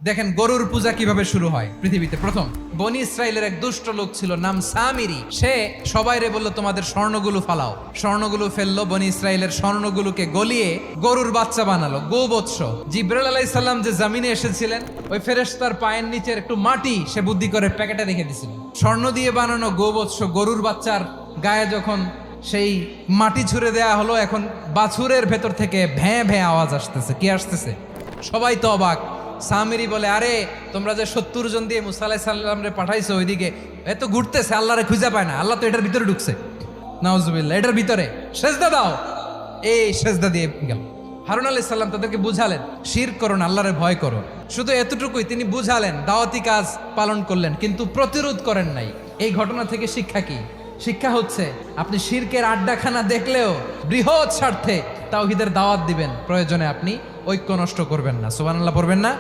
দেখেন গরুর পূজা কিভাবে শুরু হয় পৃথিবীতে প্রথম। বনি ইসরায়েলের এক দুষ্ট লোক ছিল, নাম সামিরি। সে সবাইরে বলল তোমাদের স্বর্ণগুলো ফালাও। স্বর্ণগুলো ফেললো, বনি ইসরায়েলের স্বর্ণগুলোকে গলিয়ে গরুর বাচ্চা বানালো, গোবৎস। জিব্রাইল আলাইহিস সালাম যে জমিনে এসেছিলেন, ওই ফেরেশতার পায়ের নিচের একটু মাটি সে বুদ্ধি করে প্যাকেটে রেখে দিছিল। স্বর্ণ দিয়ে বানানো গোবৎস গরুর বাচ্চার গায়ে যখন সেই মাটি ছুঁড়ে দেয়া হলো, এখন বাছুরের ভেতর থেকে ভ্যাঁ ভ্যাঁ আওয়াজ আসতেছে। কি আসতেছে? সবাই তো অবাক। সামিরি বলে, আরে তোমরা যে 70 জন দিয়ে মুসা আলাইহিস সালাম রে পাঠাইছো ওইদিকে, এত ঘুরতেছে, আল্লাহরে খুঁজে পায় না, আল্লাহ তো এটার ভিতরে ঢুকছে। নাউজুবিল্লাহ, এটার ভিতরে সেজদা দাও। এই সেজদা দিয়ে গেল। হারুন আলাইহিস সালাম তাদেরকে বুঝালেন, শিরক করো না, আল্লাহরে ভয় করো। শুধু এতটুকুই তিনি বুঝালেন, দাওয়াতি কাজ পালন করলেন, কিন্তু প্রতিরোধ করেন নাই। এই ঘটনা থেকে শিক্ষা কি? শিক্ষা হচ্ছে, আপনি শিরকের আড্ডাখানা দেখলেও বৃহৎ স্বার্থে তাওহীদের দাওয়াত দিবেন, প্রয়োজনে আপনি ঐক্য নষ্ট করবেন না। সুবহানাল্লাহ পড়বেন না?